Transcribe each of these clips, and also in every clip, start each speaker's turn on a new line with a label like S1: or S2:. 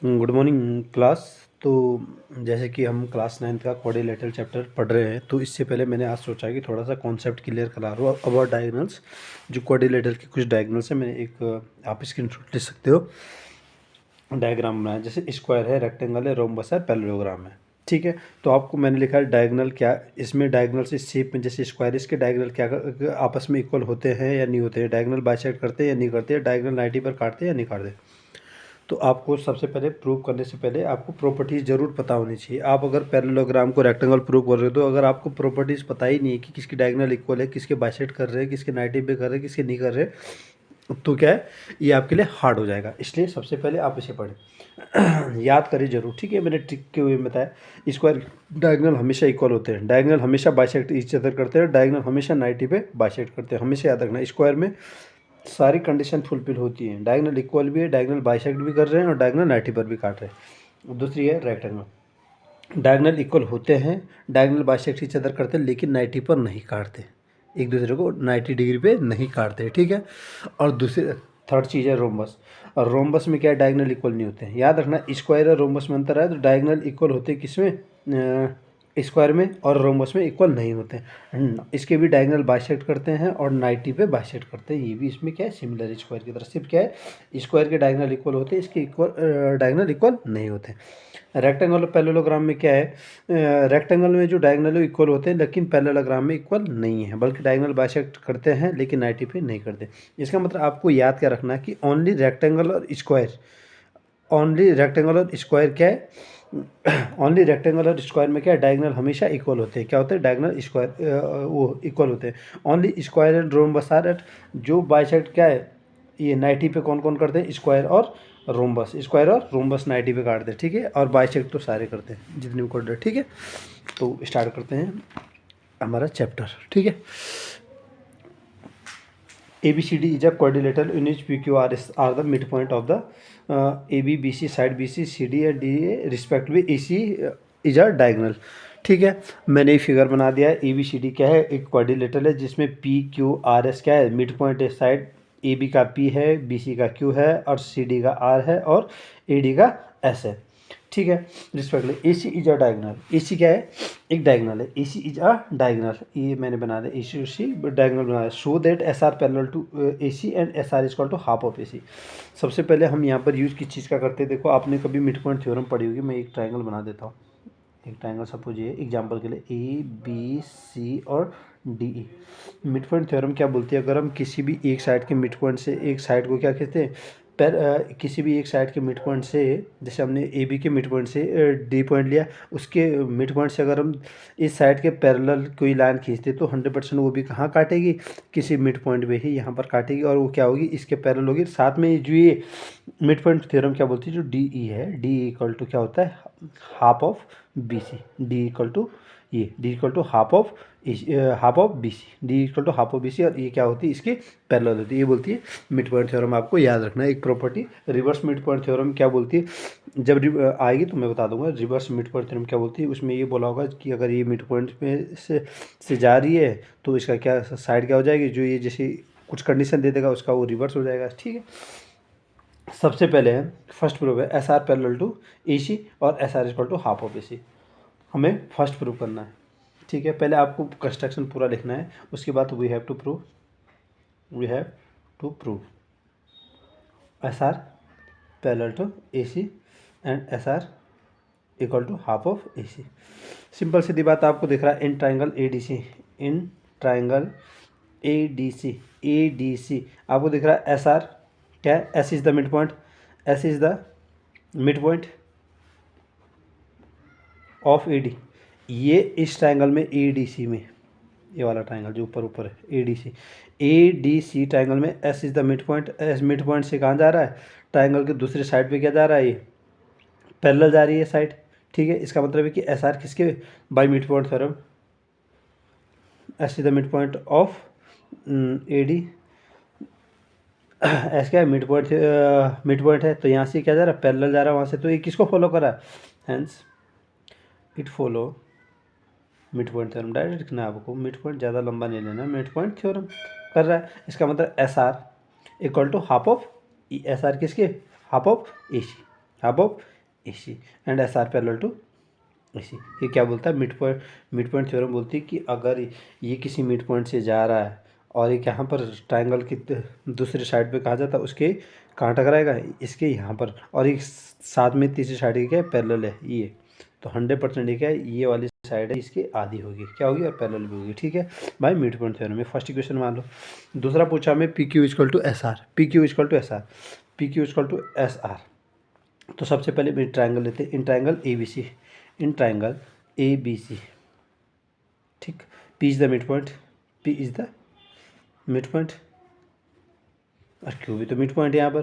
S1: Good morning class. तो जैसे कि हम क्लास 9th का क्वाड्रिलेटरल चैप्टर पढ़ रहे हैं, तो इससे पहले मैंने आज सोचा कि थोड़ा सा कॉन्सेप्ट क्लियर करा रहा हूँ अबाउट डायगोनल्स। जो क्वाड्रिलेटरल के कुछ डायगोनल्स हैं, मैंने आप स्क्रीनशॉट ले सकते हो। डायग्राम बनाया, जैसे स्क्वायर है, रेक्टेंगल है, रोम्बस है, पैरेललोग्राम है। ठीक है, तो आपको मैंने लिखा है डायगोनल क्या, इसमें डायगोनल्स इस शेप में, जैसे स्क्वायर, इसके डायगोनल क्या आपस में इक्वल होते हैं या नहीं होते हैं, डायगोनल बाइसेक्ट करते हैं या नहीं करते, डायगोनल 90 पर काटते हैं या नहीं काटते। तो आपको सबसे पहले प्रूव करने से पहले आपको प्रॉपर्टीज़ जरूर पता होनी चाहिए। आप अगर पैरेललोग्राम को रेक्टेंगल प्रूव कर रहे हो, तो अगर आपको प्रॉपर्टीज़ पता ही नहीं है कि किसकी डायगोनल इक्वल है, किसके बाइसेक्ट कर रहे हैं, किसके 90 पे कर रहे हैं, किसके नहीं कर रहे, तो क्या है, ये आपके लिए हार्ड हो जाएगा। इसलिए सबसे पहले आप इसे पढ़ें। याद करें जरूर, ठीक है। मैंने ट्रिक के वे में बताया, स्क्वायर डायगोनल हमेशा इक्वल होते हैं, डायगोनल हमेशा बाइसेक्ट ईच अदर करते हैं, डायगोनल हमेशा 90 पे बाइसेक्ट करते हैं। हमेशा याद रखना, स्क्वायर में सारी कंडीशन फुलफिल होती हैं, डायगोनल इक्वल भी है, डायगोनल बाइसेक्ट भी कर रहे हैं और डायगोनल 90 पर भी काट रहे हैं। दूसरी है रेक्टेंगल, डायगोनल इक्वल होते हैं, डायगोनल बाइसेक्ट ईच अदर करते हैं, लेकिन 90 पर नहीं काटते, एक दूसरे को 90 डिग्री पे नहीं काटते, ठीक है। और दूसरी थर्ड चीज़ है रोम्बस। और रोम्बस में क्या है, डायगोनल इक्वल नहीं होते हैं। याद रखना, स्क्वायर और रोम्बस में अंतर है, तो डायगोनल इक्वल होते हैं किसमें, स्क्वायर में, और रोम्बस में इक्वल नहीं होते हैं। इसके भी डायगोनल बाइसेक्ट करते हैं और 90 पे बाइसेक्ट करते हैं। ये भी इसमें क्या है, सिमिलर स्क्वायर की तरह, सिर्फ क्या है, स्क्वायर के डायगोनल इक्वल होते हैं, इसके इक्वल डायगोनल इक्वल नहीं होते। रेक्टेंगल और पैरेललोग्राम में क्या है, रेक्टेंगल में जो डायगोनल है इक्वल होते हैं, लेकिन पैरेललोग्राम में इक्वल नहीं है, बल्कि डायगोनल बाइसेक्ट करते हैं लेकिन 90 पे नहीं करते। इसका मतलब आपको याद क्या रखना है कि ओनली रेक्टेंगल और स्क्वायर, ओनली रेक्टेंगल और स्क्वायर क्या है, ओनली रेक्टेंगल और स्क्वायर में क्या है, डायगोनल हमेशा इक्वल होते हैं। क्या होते हैं, डायगोनल स्क्वायर वो इक्वल होते हैं। Only square and rhombus are at, जो बाइसेक्ट क्या है, ये 90 पे कौन कौन करते हैं, स्क्वायर और रोम्बस, स्क्वायर और रोम्बस 90 पे काटते हैं, ठीक है। और बाइसेक्ट तो सारे करते हैं जितने भी कोड, ठीक है। तो स्टार्ट करते हैं हमारा चैप्टर, ठीक है। ABCD is a quadrilateral in which PQRS are the midpoint of the AB, BC, side BC, CD and DA respectively. AC is a diagonal, ठीक है। मैंने ये फिगर बना दिया है। ABCD क्या है, एक क्वाड्रिलेटरल है जिसमें PQRS क्या है, मिड पॉइंट है, साइड AB का P है, BC का Q है और CD का R है और AD का S है, ठीक है। Respectively AC is a diagonal, AC क्या है, एक डायगोनल है, AC इज अ डायगोनल, ये मैंने बना दिया, AC डायगोनल बना दिया। So that SR parallel to AC and SR is equal to half of AC। सबसे पहले हम यहाँ पर यूज किस चीज़ का करते हैं, देखो आपने कभी मिड पॉइंट थ्योरम पढ़ी होगी। मैं एक ट्राइंगल बना देता हूँ, एक ट्राइंगल सपोज ये एग्जांपल के लिए ABC और DE। मिड पॉइंट थ्योरम क्या बोलती है, अगर हम किसी भी एक साइड के मिड पॉइंट से एक साइड को क्या कहते हैं, किसी भी एक साइड के मिड पॉइंट से, जैसे हमने AB के मिड पॉइंट से D पॉइंट लिया, उसके मिड पॉइंट से अगर हम इस साइड के पैरेलल कोई लाइन खींचते तो 100% वो भी कहाँ काटेगी, किसी मिड पॉइंट पे ही यहाँ पर काटेगी, और वो क्या होगी, इसके पैरेलल होगी। साथ में जो ये मिड पॉइंट थ्योरम क्या बोलती है, जो DE है, DE इक्वल टू क्या होता है, half of BC। D equal to ये, D equal to half of BC, D equal to half of BC, और ये क्या होती है, इसकी पैरेलल होती है। ये बोलती है मिड पॉइंट थ्योरम। आपको याद रखना है एक property. Reverse mid point theorem क्या बोलती है, जब आएगी तो मैं बता दूंगा। रिवर्स मिड पॉइंट थ्योरम क्या बोलती है, उसमें ये बोला होगा कि अगर ये मिड पॉइंट में से जा रही है तो इसका क्या साइड क्या हो जाएगी, जो ये जैसे कुछ कंडीशन दे देगा उसका वो रिवर्स हो जाएगा, ठीक है। सबसे पहले है फर्स्ट प्रूफ है SR पैरेलल टू AC और SR equal to half of AC। हमें फर्स्ट प्रूव करना है, ठीक है। पहले आपको कंस्ट्रक्शन पूरा लिखना है, उसके बाद we have to prove SR parallel to AC and SR equal to half of AC। Simple सीधी बात आपको दिख रहा है, इन ट्राइंगल ADC आपको दिख रहा है SR क्या है, S is the mid point, S is the mid point of AD। ये इस ट्राइंगल में ADC में, ये वाला ट्राइंगल जो ऊपर है ADC ट्राइंगल में S is the mid point. S mid point से कहाँ जा रहा है, ट्राइंगल के दूसरे साइड पे क्या जा रहा है, ये पैरेलल जा रही है साइड, ठीक है। इसका मतलब है कि SR किसके, bye mid point theorem, S is the mid point of AD। S क्या है, मिड पॉइंट है, तो यहाँ से क्या जा रहा है, पैरेलल जा रहा है वहाँ से, तो ये किसको फॉलो कर रहा है, hence it follow mid point theorem. Direct लिखना है आपको, मिड पॉइंट ज़्यादा लंबा नहीं लेना, मिड पॉइंट थ्योरम कर रहा है। इसका मतलब SR equal to half of SR किसके, half of AC, half of AC and SR parallel to AC। ये क्या बोलता है, मिड पॉइंट थ्योरम बोलती है कि अगर ये किसी मिड पॉइंट से जा रहा है और एक यहाँ पर ट्राइंगल की दूसरी साइड पे कहा जाता है, उसके कहाँ टकराएगा, इसके यहाँ पर, और एक साथ में तीसरी साइड की क्या है, पैरेलल है ये, तो 100% ये क्या है, ये वाली साइड है इसकी आधी होगी, क्या होगी, और पैरेलल भी होगी। ठीक है भाई, मिड पॉइंट थ्योरम में फर्स्ट इक्वेशन मान लो। दूसरा पूछा हमें PQ equal to SR, PQ equal to SR, PQ equal to SR। तो सबसे पहले मैं ट्राइंगल लेते हैं, in triangle ABC, in triangle ABC, ठीक। P is the mid point, P is the mid point, और Q भी तो मिड पॉइंट है यहाँ पर,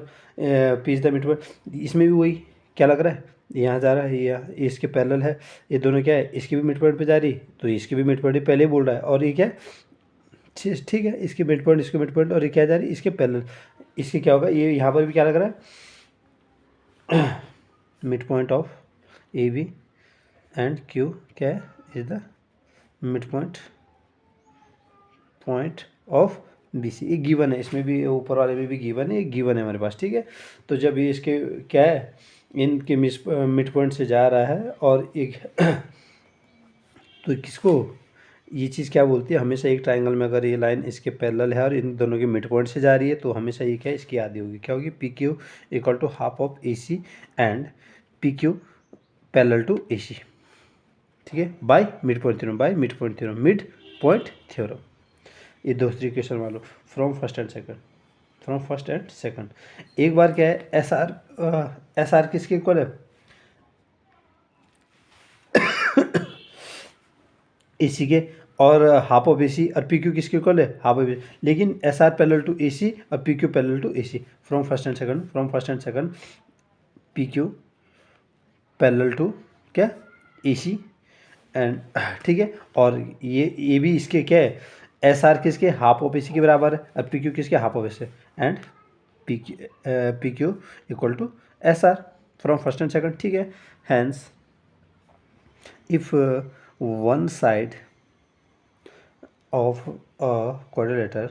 S1: P is the mid point. इसमें भी वही क्या लग रहा है, यहाँ जा रहा है, ये इसके पैरेलल है, ये दोनों क्या है, इसकी भी मिड पॉइंट पे जा रही, तो इसकी भी मिड पॉइंट पहले ही बोल रहा है, और ये क्या है, ठीक है, इसकी मिड पॉइंट, इसके मिड पॉइंट, और ये क्या जा रही है, इसके पैरेलल। इसके क्या होगा, ये यहाँ पर भी क्या लग रहा है, mid point of AB and Q क्या है, is the mid point of BC। ये गिवन है, इसमें भी ऊपर वाले में भी गिवन है, ये गिवन है हमारे पास, ठीक है। तो जब ये इसके क्या है, इनके मिड पॉइंट से जा रहा है और एक तो किसको, ये चीज़ क्या बोलती है, हमेशा एक ट्राइंगल में अगर ये लाइन इसके पैरेलल है और इन दोनों के मिड पॉइंट से जा रही है, तो हमेशा ये क्या है, इसकी आधी होगी, क्या होगी, PQ equal to half of AC and PQ parallel to AC, ठीक है, by mid point theorem, by mid point theorem, mid point theorem. ये दूसरी क्वेश्चन मान लो, from first and second, from first and second. एक बार क्या है, SR किसके इक्वल है, AC के, और हाफ ऑफ AC, और PQ किसके इक्वल है, हाफ ऑफ AC, लेकिन SR पैरेलल टू AC और PQ parallel to AC। From first and second, from first and second, PQ parallel to क्या, AC एंड, ठीक है, और ये भी इसके क्या है, SR किसके, हाफ ऑफ AC के बराबर है, और PQ किसके, half of AC, and PQ equal to SR from first and second, ठीक है। Hence if one side of a quadrilateral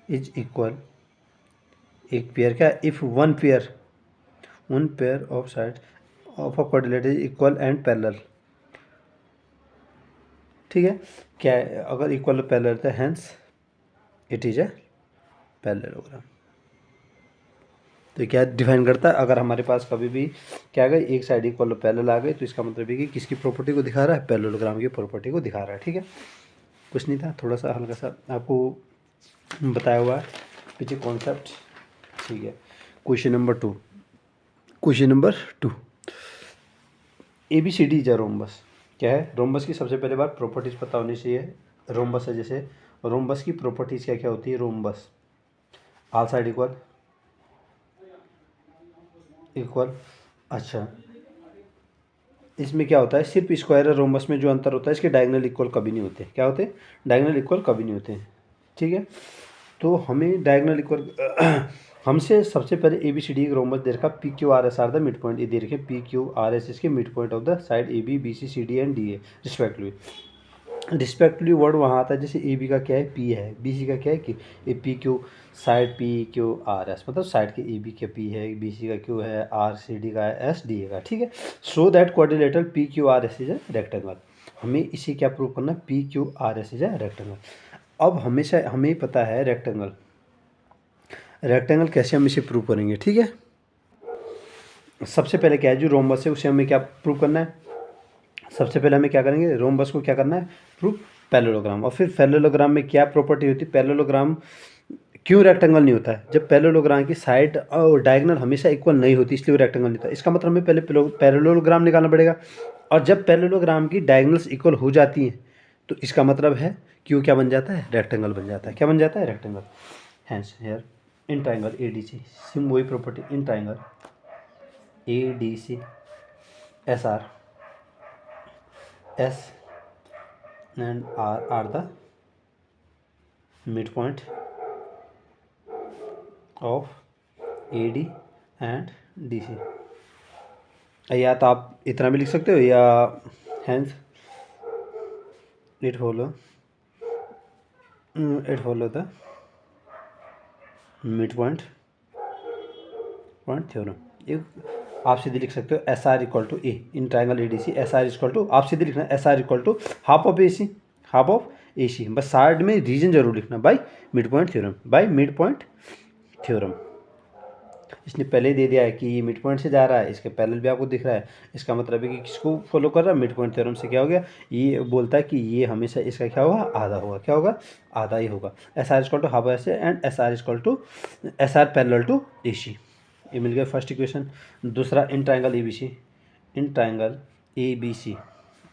S1: is equal, एक पेयर क्या, if one pair of side of a quadrilateral is equal and parallel, ठीक है, क्या है, अगर equal parallel रहता है, hence it is a parallelogram. तो क्या डिफाइन करता है, अगर हमारे पास कभी भी क्या आ गई, एक साइड इक्वल पैरेलल आ गई, तो इसका मतलब है कि किसकी प्रॉपर्टी को दिखा रहा है, पैरेललोग्राम की प्रॉपर्टी को दिखा रहा है, ठीक है। कुछ नहीं था, थोड़ा सा हल्का सा आपको बताया हुआ है पीछे कॉन्सेप्ट, ठीक है। Question number 2, question number 2, ABCD is a rhombus. क्या है, रोम्बस की सबसे पहले बात प्रॉपर्टीज पता होनी चाहिए। रोम्बस है, जैसे रोम्बस की प्रॉपर्टीज क्या क्या होती है, रोम्बस ऑल साइड इक्वल, अच्छा, इसमें क्या होता है, सिर्फ स्क्वायर और रोम्बस में जो अंतर होता है, इसके डायगोनल इक्वल कभी नहीं होते, क्या होते हैं, डायगोनल इक्वल कभी नहीं होते हैं, ठीक है। तो हमें डायगोनल इक्वल हमसे सबसे पहले ABCD एक रोम्बस दे रखा, PQRS are the mid point, ये दे रखे PQRS इसके mid point of the side AB BC CD and DA respectively word वहाँ आता है, जैसे AB का क्या है, P है, BC का क्या है कि PQ साइड PQRS, मतलब साइड के AB के P है, BC का Q है, RCD का है, SDA का, ठीक है। So that quadrilateral PQRS is a rectangle. हमें इसे क्या प्रूव करना है, PQRS इज ए रेक्टेंगल। अब हमेशा हमें पता है रेक्टेंगल कैसे हम इसे प्रूव करेंगे, ठीक है। सबसे पहले क्या है, जो रोम्बस है उसे हमें क्या प्रूव करना है, सबसे पहले हमें क्या करेंगे, रोम्बस को क्या करना है, प्रूफ पैरेललोग्राम। और फिर पैरेललोग्राम में क्या प्रॉपर्टी होती है, पैरेललोग्राम क्यों रेक्टेंगल नहीं होता है, जब पैरेललोग्राम की साइड और डायगोनल हमेशा इक्वल नहीं होती, इसलिए वो रेक्टेंगल नहीं होता। इसका मतलब हमें पहले पैरेललोग्राम निकालना पड़ेगा, और जब पैरेललोग्राम की डायगोनल्स इक्वल हो जाती हैं, तो इसका मतलब है क्यों क्या बन जाता है, रेक्टेंगल बन जाता है, क्या बन जाता है, rectangle. Hence here in triangle ADC, सिम वही property, in triangle ADC SR S and R are the midpoint of AD and DC। या तो आप इतना भी लिख सकते हो, या hence it follow the mid point point theorem. ये आप सीधे लिख सकते हो S are equal to A in triangle A D C, S are equal to, आप सीधे लिखना S are equal to half of A C, half of A C, बस साइड में रीजन जरूर लिखना by mid point theorem, by mid point theorem. इसने पहले ही दे दिया है कि ये मिड पॉइंट से जा रहा है, इसके पैरेलल भी आपको दिख रहा है, इसका मतलब है कि किसको फॉलो कर रहा है, मिड पॉइंट थ्योरम से क्या हो गया, ये बोलता है कि ये हमेशा इसका क्या होगा, आधा होगा, क्या होगा, आधा ही होगा। S are equal to half S and S are equal to S R parallel to A C, ये मिल गया फर्स्ट इक्वेशन। दूसरा in triangle A B C, in triangle A B C,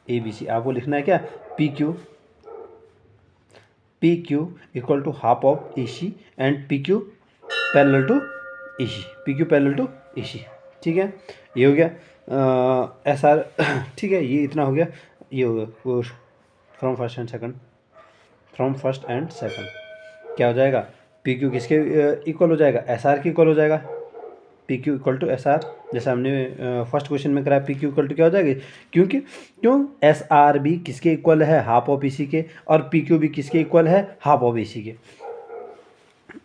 S1: A B C आपको लिखना है क्या, P Q, P Q equal to half of A C and P Q parallel to A C, P Q parallel to A C, ठीक है, ये हो गया S R, ठीक है, ये इतना हो गया, ये हो गया from first and second, from first and second क्या हो जाएगा, पी क्यू किसके इक्वल हो जाएगा, एस आर के इक्वल हो जाएगा, P Q equal to S R, जैसे हमने फर्स्ट क्वेश्चन में कराया, पी क्यू इक्वल टू क्या हो जाएगी, क्योंकि क्यों एस आर भी किसके इक्वल है, हाफ ऑफ ए सी के, और पी क्यू भी किसके इक्वल है, हाफ ऑफ ए सी के,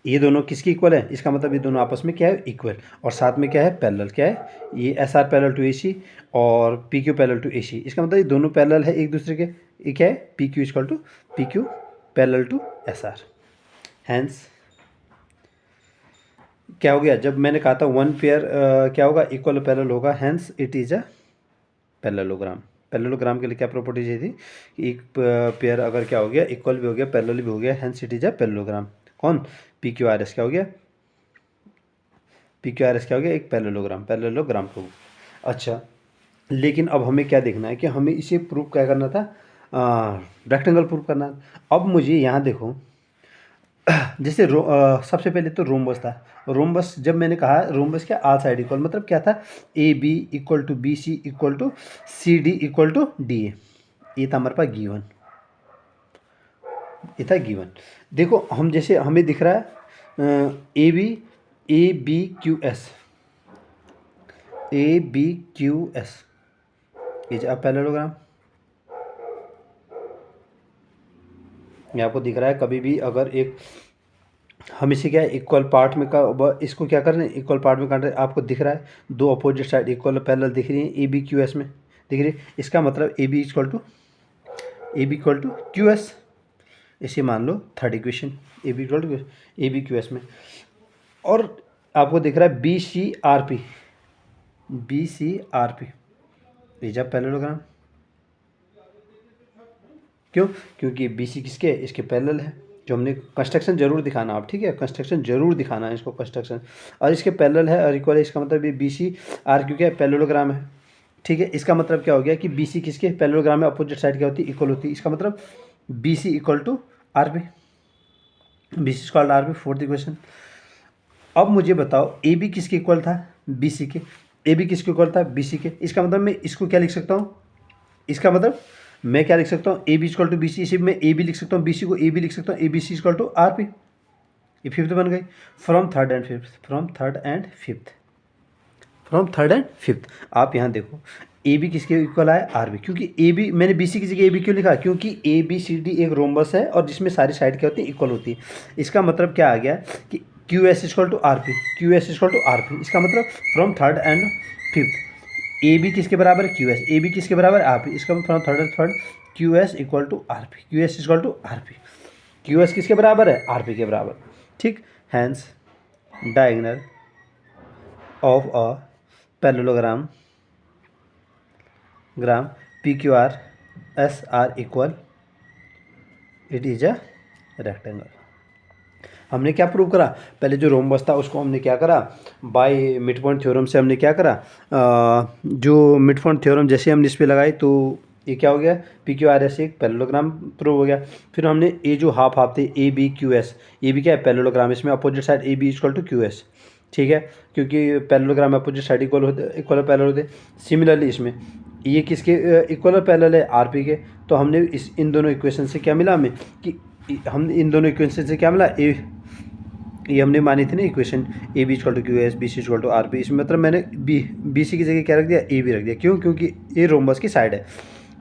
S1: ये दोनों किसकी इक्वल है, इसका मतलब ये दोनों आपस में क्या है, इक्वल, और साथ में क्या है, पैरेलल, क्या है, ये S R parallel to A सी और P Q parallel to A C, इसका मतलब ये दोनों पैरेलल है एक दूसरे के, ये क्या है, P Q equal to P Q parallel to S R. Hence क्या हो गया, जब मैंने कहा था वन पेयर क्या होगा, इक्वल पैरेलल होगा, hence it is a parallelogram. Parallelogram के लिए क्या प्रॉपर्टी चाहिए थी कि एक पेयर अगर क्या हो गया, इक्वल भी हो गया, पैरेलल भी हो गया, hence it is a parallelogram. कौन, पी क्यू आर एस क्या हो गया, पी क्यू आर एस क्या हो गया, एक पैरेललोग्राम, पैरेललोग्राम को। अच्छा, लेकिन अब हमें क्या देखना है कि हमें इसे प्रूव क्या करना था, रेक्टेंगल प्रूव करना। अब मुझे यहाँ देखो, जैसे सबसे पहले तो रोम्बस था, रोम्बस जब मैंने कहा रोम्बस क्या, आल साइड इक्वल, मतलब क्या था, A B equal to B C equal to C D equal to D A, ये था हमारे पास गिवन, ये था गिवन। देखो हम जैसे हमें दिख रहा है A B Q S, A B Q S is a parallelogram, ये आपको दिख रहा है। कभी भी अगर एक हम इसे क्या है, इक्वल पार्ट में का इसको क्या कर रहे हैं, इक्वल पार्ट में काट रहे हैं, आपको दिख रहा है दो अपोजिट साइड इक्वल पैरेलल दिख रही है, ए बी क्यू एस में दिख रही है, इसका मतलब A B equal to Q S, इसे मान लो third equation, A B equal to A B Q S में। और आपको दिख रहा है B C R P, B C R P is a parallelogram, क्यों, क्योंकि बी सी किसके, इसके पैरेलल है, जो हमने कंस्ट्रक्शन जरूर दिखाना आप, ठीक है, कंस्ट्रक्शन जरूर दिखाना है इसको, कंस्ट्रक्शन, और इसके पैरेलल है और इक्वल है, इसका मतलब ये बी सी आर क्यू क्या है, पैरेललोग्राम है, ठीक है। इसका मतलब क्या हो गया कि बी सी किसके पैरेललोग्राम में अपोजिट साइड क्या होती है, इक्वल होती है, इसका मतलब B C equal to R P, B C equal R P, fourth equation. अब मुझे बताओ ए बी किसके इक्वल था, बी सी के, ए बी किसके इक्वल था, बी सी के, इसका मतलब मैं इसको क्या लिख सकता हूँ, इसका मतलब मैं क्या लिख सकता हूँ, A B equal to B C, इसी में ए बी लिख सकता हूँ, बी सी को ए बी लिख सकता हूँ, A B C equal to R P, ये फिफ्थ बन गई। From third and fifth, from third and fifth, from third and fifth, आप यहाँ देखो ए बी किसके इक्वल आया, आर बी, क्योंकि ए बी मैंने बी सी की जगह ए बी क्यों लिखा, क्योंकि ए बी सी डी एक रोम्बस है और जिसमें सारी साइड क्या होती है, इक्वल होती है। इसका मतलब क्या आ गया कि Q S equal to R P, Q S equal to R P, इसका मतलब from third and fifth A B किसके बराबर है, क्यू एस, ए बी किसके बराबर है, आर पी, इसका मतलब from third and third Q S equal to R P, Q S equal to R P, Q S किसके बराबर है, आर पी के बराबर, ठीक। Hence diagonal of a parallelogram gram P Q R S are equal it is a rectangle. हमने क्या prove करा, पहले जो रोम्बस था उसको हमने क्या करा, बाय मिड पॉइंट थ्योरम से हमने क्या करा, जो मिड पॉइंट थ्योरम जैसे हमने इस पर लगाई तो ये क्या हो गया, पी क्यू आर एस एक पैरेललोग्राम प्रूव हो गया। फिर हमने ये जो हाफ हाफ थे ए बी क्यू एस, ये भी क्या है पैरेललोग्राम, इसमें opposite side A B equal to Q S, ठीक है, क्योंकि पैरेललोग्राम में अपोजिट साइड इक्वल होते, इक्वल पैरेलल होते। सिमिलरली इसमें ये किसके इक्वल पैरेलल है, आर पी के, तो हमने इस इन दोनों इक्वेशन से क्या मिला हमें कि हम इन दोनों इक्वेशन से क्या मिला, ये हमने मानी थी ना equation, A B equal to Q S, B C equal to R P, इसमें मतलब मैंने बी सी की जगह क्या रख दिया, ए बी रख दिया, क्यों, क्योंकि ये रोम्बस की साइड है।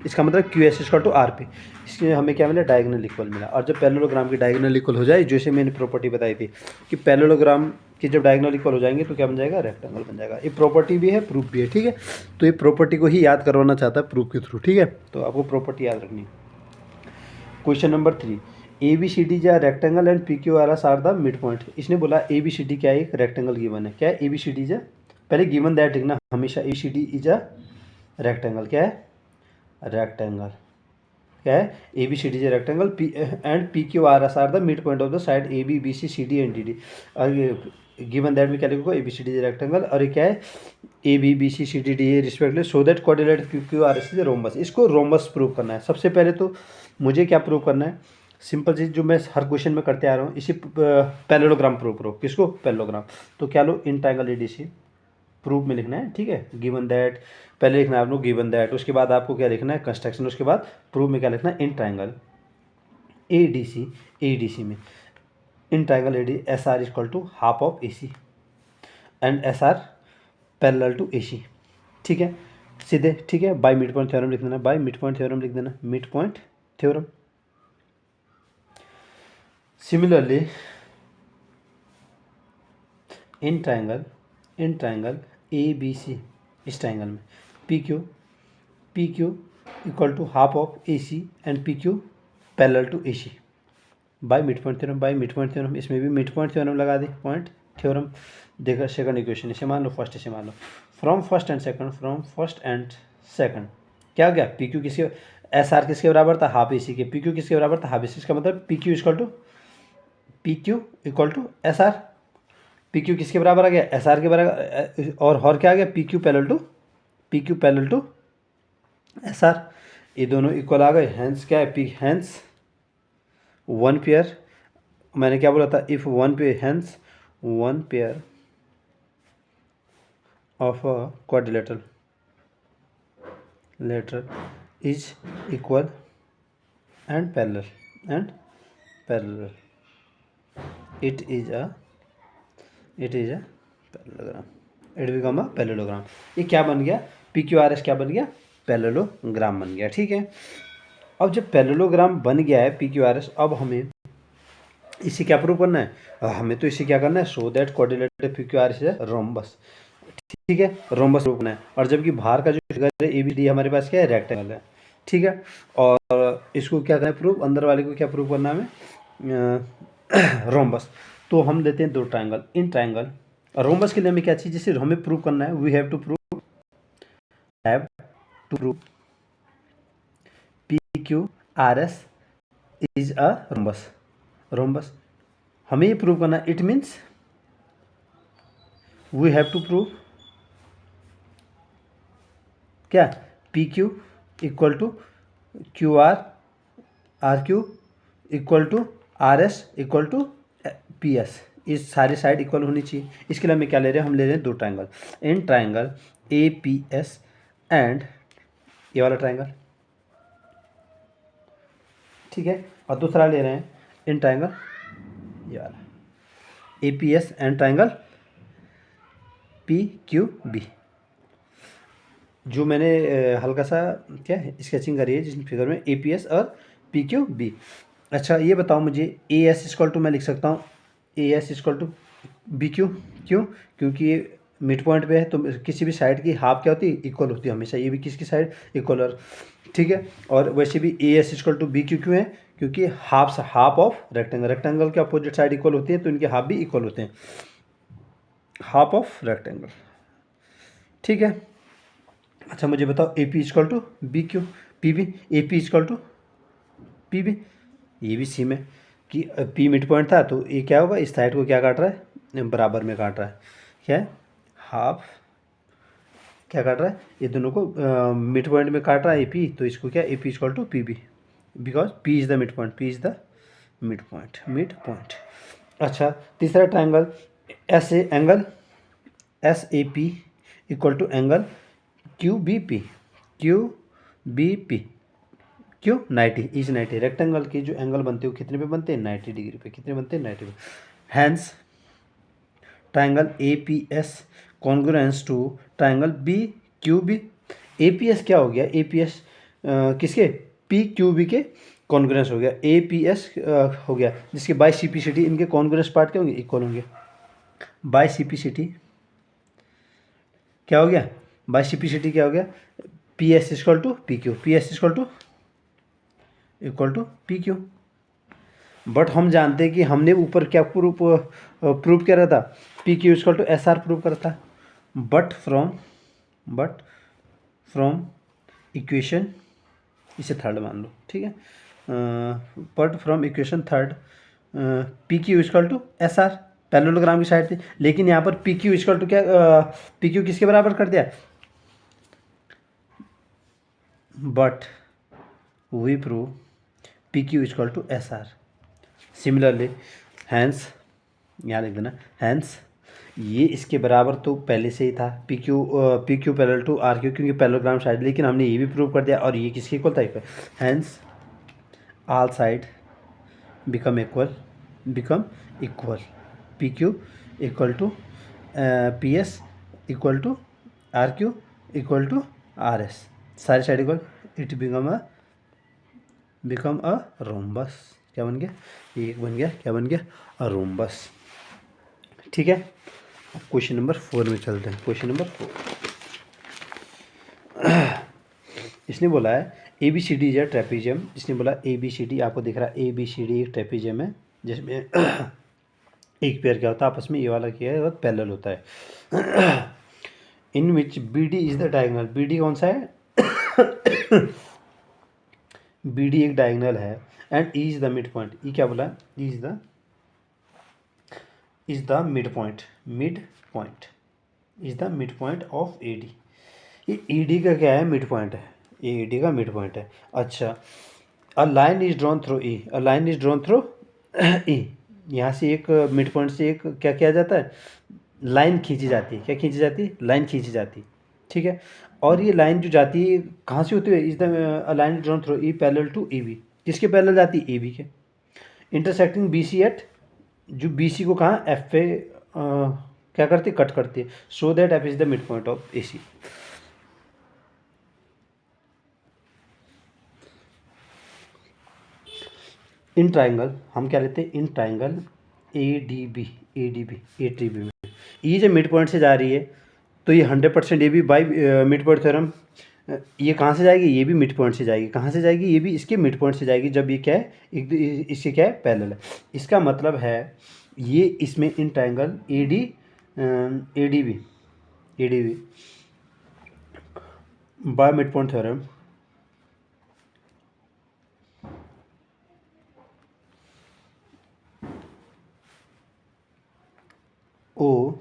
S1: इसका मतलब Q S equal to R P. इसके हमें क्या मिला, डायगोनल इक्वल मिला। और जब पैरेललोग्राम की डायगोनल इक्वल हो जाए, जैसे मैंने प्रॉपर्टी बताई थी कि पैरेललोग्राम की जब डायगोनल इक्वल हो जाएंगे तो क्या बन जाएगा, रेक्टेंगल बन जाएगा। ये प्रॉपर्टी भी है, प्रूफ भी है, ठीक है। तो ये प्रॉपर्टी को ही याद करवाना चाहता है प्रूफ के थ्रू, ठीक है। तो आपको प्रॉपर्टी याद रखनी है। Question number 3, A B C D is a rectangle and P Q R S are the mid point. इसने बोला ए बी सी डी क्या है, एक रेक्टेंगल गिवन है। क्या है, A B C D is a, पहले गिवन दैट लिखना हमेशा, A B C D is a rectangle. क्या है, रेक्टेंगल। क्या है, A B C D is a rectangle, P and P Q R S are the mid point of the side A B B C C D and D D. Given that में क्या लिखोगे, A B C D is rectangle, और ये क्या है, A B B C C D D respectively, so that quadrilateral Q Q R S is rhombus. इसको rhombus prove करना है। सबसे पहले तो मुझे क्या प्रूव करना है, सिंपल चीज़ जो मैं हर क्वेश्चन में करते आ रहा हूँ, इसी पैरेललोग्राम प्रूव करो। किसको, पैरेललोग्राम। तो क्या लो, in triangle A D C proof में लिखना है, ठीक है। गिवन दैट पहले लिखना है आपको, गिवन दैट, उसके बाद आपको क्या लिखना है, कंस्ट्रक्शन, उसके बाद प्रूफ में क्या लिखना है, इन ट्रायंगल ए डी सी में, in triangle A D S are equal to half of A C and S R parallel to A C, ठीक है, सीधे, ठीक है। बाय मिड पॉइंट थ्योरम लिख देना, बाय मिड पॉइंट थ्योरम लिख देना, mid point theorem. Similarly in triangle A B C, इस ट्रायंगल में P Q equal to half of A C and P Q parallel to A C by mid point theorem, by mid point theorem. इसमें भी mid point theorem लगा दी, point theorem. देखो second equation इसे मान लो, first इसे मान लो। फ्रॉम फर्स्ट एंड सेकंड क्या हो गया, पी क्यू किसके, एस आर किसके बराबर था, हाफ ए सी के। पी क्यू किसके बराबर था, हाफ ए सी। इसका मतलब P Q equal to S R. P Q किसके बराबर आ गया, एस आर के बराबर, और क्या आ गया, P Q parallel to S R. ये दोनों इक्वल आ गए, हैंस क्या है, पी हैंस वन पेयर, मैंने क्या बोला था, if one pair, hence one pair of a quadrilateral is equal and parallel it is a parallelogram, it become a parallelogram. ये क्या बन गया, पी क्यू आर एस क्या बन गया, पैरेललोग्राम बन गया, ठीक है। अब जब पैरेललोग्राम बन गया है पी क्यू आर एस, अब हमें इसे क्या प्रूव करना है, हमें तो इसे क्या करना है, so that quadrilateral P Q R S is rhombus, ठीक है, रोम्बस प्रूव करना है। और जबकि बाहर का जो फिगर है ए बी डी हमारे पास क्या है, रेक्टेंगल है, ठीक है। और इसको क्या करना है प्रूव, अंदर वाले को क्या प्रूव करना है हमें, रोम्बस। तो हम लेते हैं दो ट्रायंगल, इन ट्रायंगल रोम्बस के लिए हमें क्या चाहिए, जिसे हमें प्रूव करना है, we have to prove P Q R S is a rhombus. हमें ये प्रूव करना है, it means we have to prove क्या, P Q equal to Q R Q equal to R S equal to P S. इस सारी side equal होनी चाहिए। इसके लिए हमें क्या ले रहे हैं, हम ले रहे हैं दो triangle, in triangle A P S and ये वाला ट्रायंगल, ठीक है। और दूसरा ले रहे हैं इन ट्रायंगल ये वाला A P S and triangle P Q B. जो मैंने हल्का सा क्या है स्केचिंग करी है जिस फिगर में ए पी एस और पी क्यू बी। अच्छा ये बताओ मुझे, ए एस इक्वल टू मैं लिख सकता हूँ A S equal to B Q, क्यों, क्योंकि ये मिड पॉइंट पे है, तो किसी भी साइड की हाफ क्या होती है, इक्वल होती है हमेशा। ये भी किसकी साइड, इक्वल, और ठीक है। और वैसे भी A S equal to B Q क्यों है, क्योंकि हाफ ऑफ रेक्टेंगल के अपोजिट साइड इक्वल होती है, तो इनके हाफ भी इक्वल होते हैं, हाफ ऑफ रेक्टेंगल, ठीक है। अच्छा मुझे बताओ, A P equal to B Q, P B, A P equal to P B, ये भी सेम है कि पी मिड पॉइंट था, तो ये क्या होगा, इस साइड को क्या काट रहा है, बराबर में काट रहा है, क्या है, हाफ, क्या काट रहा है, ये दोनों को मिड पॉइंट में काट रहा है ए पी, तो इसको क्या, A P equal to P B, because P is the mid point, P is the mid point. अच्छा तीसरा triangle S A P equal to angle Q B P, क्यों 90 इज 90। रेक्टेंगल के जो angle बनते हैं वो कितने पे बनते हैं, 90 डिग्री पे। कितने बनते हैं, 90 पे। Hence triangle A P S congruence to triangle B Q B. A P S क्या हो गया, ए पी एस किसके, पी क्यू बी के कॉन्ग्रुएंस हो गया, ए पी एस हो गया, जिसके by C P C T इनके कॉन्ग्रुएंस पार्ट क्या होंगे, इक्वल होंगे। By C P C T क्या हो गया, by C P C T क्या हो गया, P S equal to P Q, P S equal to P Q. But हम जानते हैं कि हमने ऊपर क्या प्रूफ करा था, P Q equal to S R proof करा था। बट फ्रॉम इक्वेशन, इसे थर्ड मान लो, ठीक है, but from equation third P Q equal to S R parallelogram की साइड थी, लेकिन यहाँ पर पी क्यू इक्वल टू क्या, पी क्यू किसके बराबर कर दिया, but we prove P Q equal to S R. Similarly hence, यहाँ लिख देना, हैंस ये इसके बराबर तो पहले से ही था, P Q parallel to R Q, क्योंकि पैरेललोग्राम साइड, लेकिन हमने ये भी प्रूव कर दिया, और ये किसके इक्वल था, hence all side become equal, P Q equal to P S equal to R Q equal to R S, सारी side equal, it become a rhombus. क्या बन गया, ये बन गया, क्या बन गया, रोम्बस। ठीक है, अब क्वेश्चन नंबर 4 में चलते हैं। क्वेश्चन नंबर 4 इसने बोला है A B C D is a trapezium. इसने बोला ए बी सी डी, आपको दिख रहा है ए बी सी डी एक ट्रेपीजियम है, जिसमें एक पेयर क्या होता है आपस में, ये वाला क्या है, वो पैरेलल होता है। In which B D is the diagonal, B D कौन सा है, बी डी एक डायगोनल है, and E is the mid point. E क्या बोला, E is the mid point is the mid point of A D. ये E D का क्या है, मिड पॉइंट है, ये ई डी का मिड पॉइंट है। अच्छा, a line is drawn through E, a line is drawn through E, यहाँ से एक मिड पॉइंट से एक क्या किया जाता है, लाइन खींची जाती है, क्या खींची जाती है, लाइन खींची जाती है, ठीक है। और ये लाइन जो जाती है कहाँ से होती है, is the line drawn through E parallel to A B, किसके पैरेलल जाती है, ए बी के, इंटरसेक्टिंग बी सी एट, जो बी सी को कहाँ एफ पे क्या करती है, कट करती है, so that F is the mid point of A C. In triangle हम क्या लेते हैं, in triangle A D B में ई जब मिड पॉइंट से जा रही है तो ये 100% A B by mid point theorem, ये कहाँ से जाएगी, ये भी मिड पॉइंट से जाएगी, कहाँ से जाएगी, ये भी इसके मिड पॉइंट से जाएगी, जब ये क्या है, इसके क्या है, पैरेलल है। इसका मतलब है ये इसमें in triangle A D B by mid point theorem O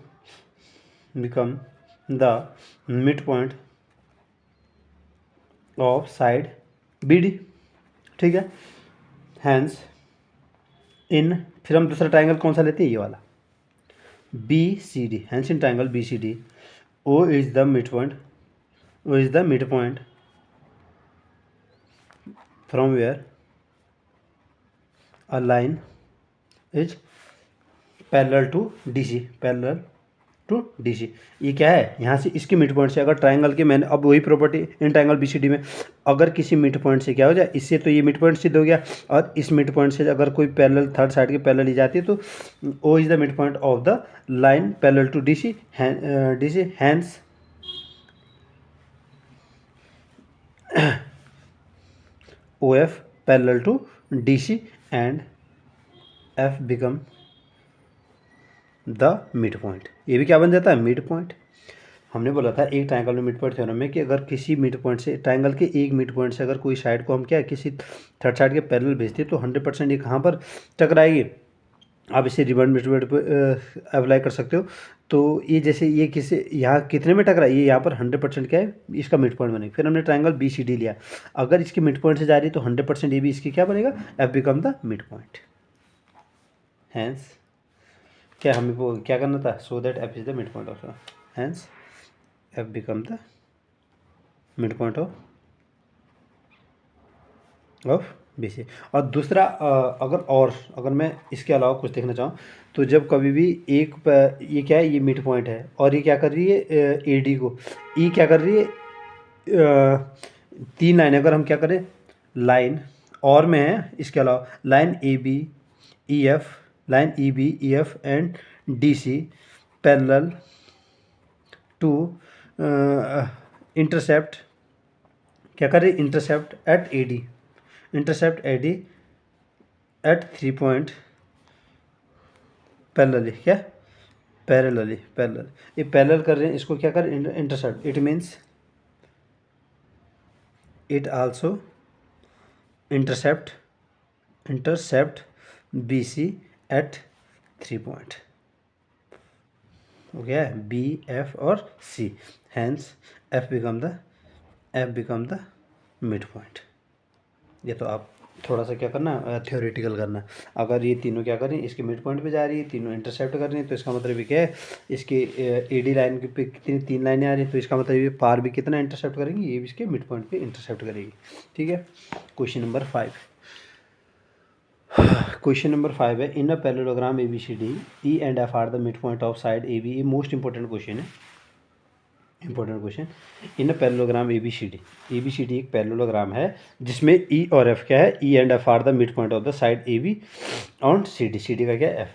S1: become the midpoint of side BD, ठीक है। हैंस इन, फिर हम दूसरा ट्राइंगल कौन सा लेते हैं, ये वाला B C D, hence in triangle B C D, O is the mid point from where a line is parallel to D C. ये क्या है, यहाँ से इसके मिड पॉइंट से, अगर ट्राइंगल के, मैंने अब वही property in triangle B C D में, अगर किसी मिड पॉइंट से क्या हो जाए, इससे तो ये मिड पॉइंट सिद्ध हो गया, और इस मिड पॉइंट से अगर कोई पैरेलल थर्ड साइड के पैरेलल ली जाती है तो O is the mid point of the line parallel to D C, hence O F parallel to D C and F become the mid point. ये भी क्या बन जाता है, मिड पॉइंट। हमने बोला था एक ट्राइंगल में मिड पॉइंट थ्योरम में कि अगर किसी मिड पॉइंट से, ट्राइंगल के एक मिड पॉइंट से अगर कोई साइड को हम क्या किसी थर्ड साइड के पैरेलल भेजते हैं तो 100% ये कहाँ पर टकराएगी। आप इसे रिबन मेथड पे अप्लाई कर सकते हो। तो ये जैसे ये किसी यहाँ कितने में टकरा, ये यहाँ पर 100% क्या है, इसका मिड पॉइंट बनेगा। फिर हमने ट्राइंगल बी सी डी लिया, अगर इसके मिड पॉइंट से जा रही है तो 100% ये भी इसकी क्या बनेगा, F become the mid point. Hence क्या हमें वो क्या करना था, so that F is the mid point of, hence F become the mid point of B C. और दूसरा अगर मैं इसके अलावा कुछ देखना चाहूँ तो जब कभी भी एक ये क्या है, ये मिड पॉइंट है और ये क्या कर रही है, ए डी को, ई क्या कर रही है, तीन लाइन अगर हम क्या करें, लाइन और में है, इसके अलावा line A B E F, line E B E F and D C parallel to intercept, क्या करें, intercept at A D, intercept A D at 3 point parallelly, क्या पैरेलली, पैरेलल, ये पैरेलल कर रहे हैं, इसको क्या करें, intercept, it means it also intercept B C at 3 point, हो गया है, बी एफ और C, hence F become the mid point. ये तो आप थोड़ा सा क्या करना, थ्योरेटिकल करना। अगर ये तीनों क्या करें, इसके मिड पॉइंट पे जा रही है, तीनों इंटरसेप्ट कर रही हैं, तो इसका मतलब ये क्या है, इसके ए डी लाइन पे कितनी, तीन लाइनें आ रही हैं, तो इसका मतलब ये पार भी कितना इंटरसेप्ट करेंगी, ये भी इसके मिड पॉइंट पे इंटरसेप्ट करेगी। ठीक है, क्वेश्चन नंबर 5। क्वेश्चन नंबर 5 है, in a parallelogram A B C D E and F are the mid point of side A B. ये मोस्ट इंपॉर्टेंट क्वेश्चन है, important question. In a parallelogram A B C D एक parallelogram है जिसमें E और F क्या है, E and F are the mid point of the side A B on C D का क्या है, एफ।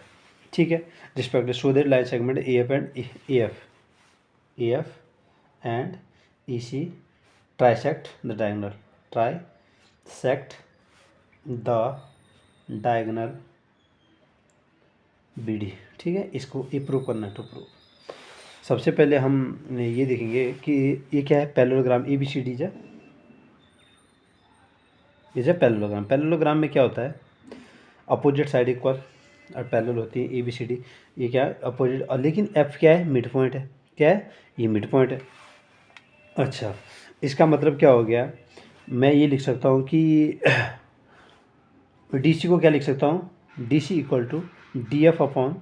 S1: ठीक है, respect show that line segment A F and A F and E C trisect the diagonal B D. ठीक है, इसको ये prove करना है, टू प्रूव। सबसे पहले हम ये देखेंगे कि ये क्या है, parallelogram A B C D is parallelogram. Parallelogram में क्या होता है, अपोजिट साइड इक्वल और पैरेलल होती है ए बी सी डी, ये क्या है, अपोजिट, और लेकिन एफ क्या है, मिड पॉइंट है, क्या है, ये मिड पॉइंट है। अच्छा, इसका मतलब क्या हो गया, मैं ये लिख सकता हूँ कि डी सी को क्या लिख सकता हूँ, D C equal to D F upon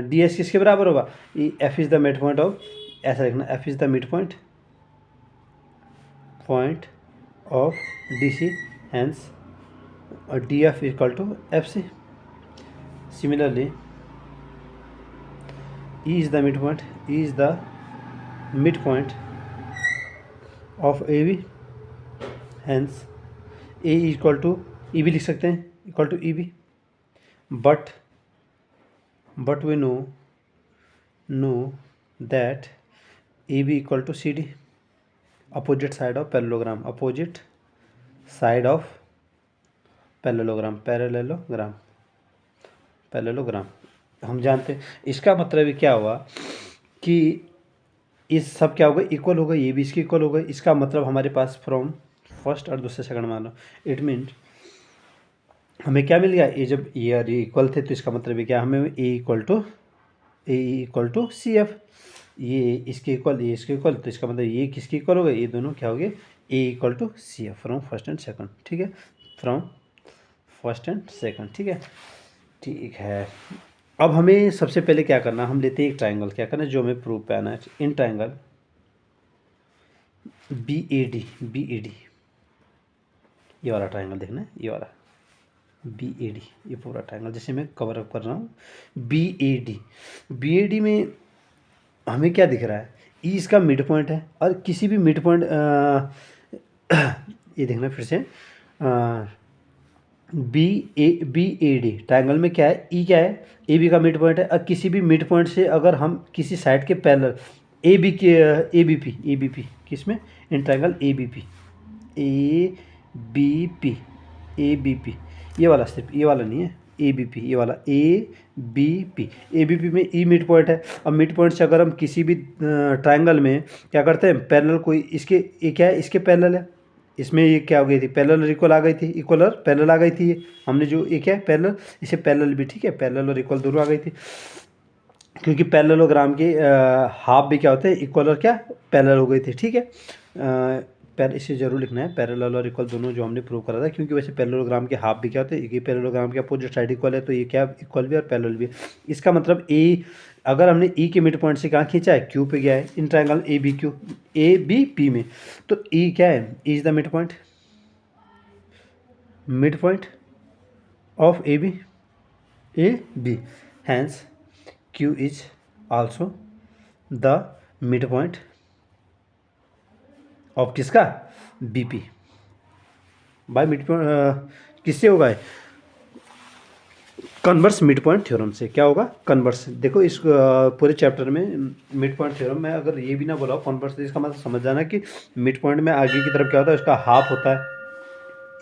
S1: D S किसके बराबर होगा, F is the mid point of, ऐसा लिखना, F is the mid point of D C, hence D F equal to F C. Similarly E is the mid point of A B, hence A equal to E B लिख सकते हैं, equal to E B, but we know that AB equal to CD, opposite side of parallelogram, parallelogram हम जानते हैं। इसका मतलब क्या हुआ कि इस सब क्या होगा, इक्वल होगा, ये भी इसके इक्वल होगा। इसका मतलब हमारे पास फ्रॉम फर्स्ट और दूसरे सेकंड मान लो, इट मीन्स हमें क्या मिल गया, ये जब ये और ये इक्वल थे तो इसका मतलब क्या, हमें ए इक्वल टू सी एफ, ये इसके इक्वल, ये इसके इक्वल, तो इसका मतलब ये किसके इक्वल हो गए, ये दोनों क्या हो गए, A equal to C F from first and second. ठीक है, फ्रॉम फर्स्ट एंड सेकंड। ठीक है, ठीक है। अब हमें सबसे पहले क्या करना, हम लेते हैं एक ट्राइंगल, क्या करना है, जो हमें प्रूव पे आना है, in triangle B A D, ये वाला ट्राइंगल देखना है, ये वाला बी ए डी, ये पूरा ट्राइंगल जैसे मैं कवर अप कर रहा हूँ, बी ए डी में हमें क्या दिख रहा है, ई इसका मिड पॉइंट है, और किसी भी मिड पॉइंट ये देखना फिर से, बी ए डी ट्राइंगल में क्या है, ई क्या है, ए बी का मिड पॉइंट है, और किसी भी मिड पॉइंट से अगर हम किसी साइड के पैरेलल ए बी पी किस में, in triangle A B P, ये वाला सिर्फ, ये वाला नहीं है, ए बी पी, ये वाला ए बी पी में ई मिड पॉइंट है। अब मिड पॉइंट से अगर हम किसी भी ट्राइंगल में क्या करते हैं, पैरेलल कोई इसके, ये क्या है, इसके पैरेलल है, इसमें ये क्या हो गई थी, पैरेलल इक्वल आ गई थी, इक्वल और पैरेलल आ गई थी, ये हमने जो ये क्या है पैरेलल, इसे पैरेलल भी, ठीक है, पैरेलल और इक्वल दोनों आ गई थी, क्योंकि पैरेललोग्राम के हाफ भी क्या होते हैं, इक्वल और क्या पैरेलल हो गई थी। ठीक है, इसे जरूर लिखना है, पैरेलल और इक्वल दोनों जो हमने प्रूव करा था, क्योंकि वैसे पैरेललोग्राम के हाफ भी क्या होते हैं, ये पैरेललोग्राम के अपोजिट साइड इक्वल है, तो ये क्या इक्वल भी और पैरेलल भी। इसका मतलब ए, अगर हमने ई के मिड पॉइंट से कहाँ खींचा है, क्यू पे गया है, in triangle A B P में, तो ई क्या है, E is the mid point of A B, hence Q is also the midpoint of किसका, BP। बाय मिड पॉइंट किससे होगा? कन्वर्स मिड पॉइंट थ्योरम से। क्या होगा? कन्वर्स। देखो इस पूरे चैप्टर में मिड पॉइंट थ्योरम में अगर ये भी ना बोला कन्वर्स, तो इसका मतलब समझ जाना कि मिड पॉइंट में आगे की तरफ क्या होता है, उसका हाफ होता है,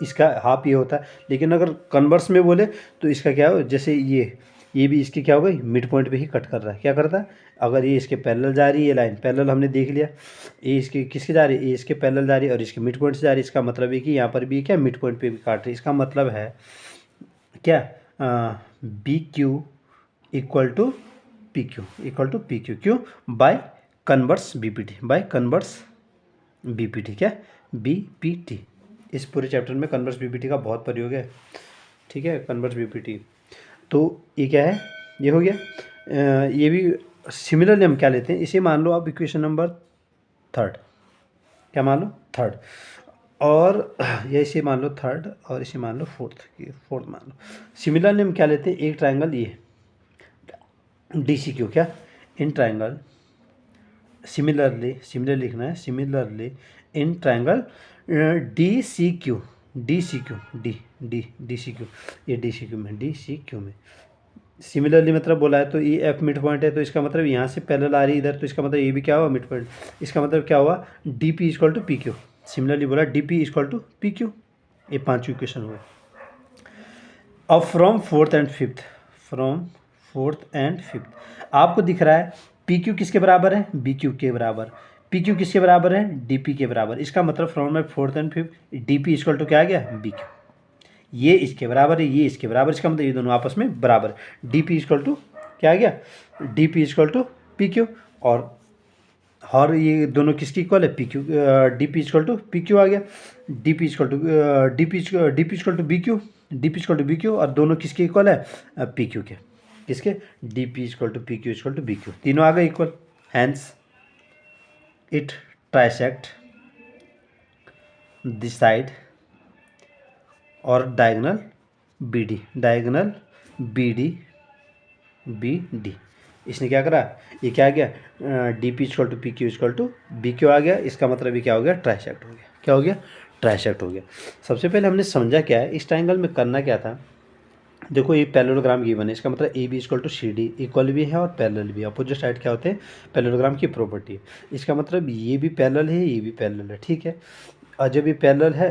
S1: इसका हाफ ये होता है। लेकिन अगर कन्वर्स में बोले तो इसका क्या हो, जैसे ये भी इसकी क्या हो गई, मिड पॉइंट पे ही कट कर रहा है। क्या करता है? अगर ये इसके पैरेलल जा रही है, ये लाइन पैरेलल हमने देख लिया, ये इसके किसके जा रही है, ये इसके पैरेलल जा रही है और इसके मिड पॉइंट से जा रही है। इसका मतलब है कि यहाँ पर भी क्या मिड पॉइंट पे भी काट रही है। इसका मतलब है क्या, B Q equal to P Q, equal to P Q, क्यों? By converse B P T, by converse B P T. क्या? B P T. इस पूरे चैप्टर में कन्वर्स बी पी टी का बहुत प्रयोग है, ठीक है, कन्वर्स बी पी टी। तो ये क्या है, ये हो गया। ये भी सिमिलरली हम क्या लेते हैं, इसे मान लो आप इक्वेशन नंबर थर्ड, क्या मान लो? थर्ड। और या इसे मान लो थर्ड और इसे मान लो फोर्थ मान लो। सिमिलरली हम क्या लेते हैं, एक ट्राइंगल ये डी सी क्यू, क्या? इन ट्राइंगल सिमिलर लिखना है, similarly in triangle D C Q, D C Q, D C Q, ये डी सी क्यू में, डी सी क्यू में सिमिलरली मतलब बोला है तो ये एफ मिड पॉइंट है, तो इसका मतलब यहाँ से पैरेलल आ रही है इधर, तो इसका मतलब ये भी क्या हुआ, मिड पॉइंट। इसका मतलब क्या हुआ, D P equal to P Q. Similarly बोला D P equal to P Q. ये पांचवी इक्वेशन हुआ। अब from fourth and fifth, from fourth and fifth आपको दिख रहा है पी क्यू किसके बराबर है, बी क्यू के बराबर। पी क्यू किसके बराबर है, डी पी के बराबर। इसका मतलब फ्रॉम में fourth and fifth D P equal to क्या आ गया, बी क्यू। ये इसके बराबर है, ये इसके बराबर, इसका मतलब ये दोनों आपस में बराबर। डी पी इक्वल टू क्या आ गया, D P equal to P Q. और ये दोनों किसकी इक्वल है, P Q, D P equal to P Q आ गया। D P equal to D P equal to B Q, D P equal to B Q, और दोनों किसके इक्वल है, पी क्यू के। किसके? D P equal to P Q equal to B Q, तीनों आ गए equal. Hence it trisect this side और diagonal B D, diagonal B D, B D. इसने क्या करा, ये क्या आ गया, D P equal to P Q equal to B Q आ गया। इसका मतलब ये क्या हो गया, ट्राइसेक्ट हो गया। क्या हो गया, ट्राइसेक्ट हो गया। सबसे पहले हमने समझा क्या है, इस ट्राइंगल में करना क्या था। देखो ये पैरेललोग्राम गिवन है, इसका मतलब A B equal to C D, equal भी है और पैरेलल भी है। अपोजिट साइड क्या होते हैं, पैरेललोग्राम की प्रॉपर्टी है। इसका मतलब ये भी पैरेलल है, ये भी पैरेलल है, ठीक है। और जब ये पैरेलल है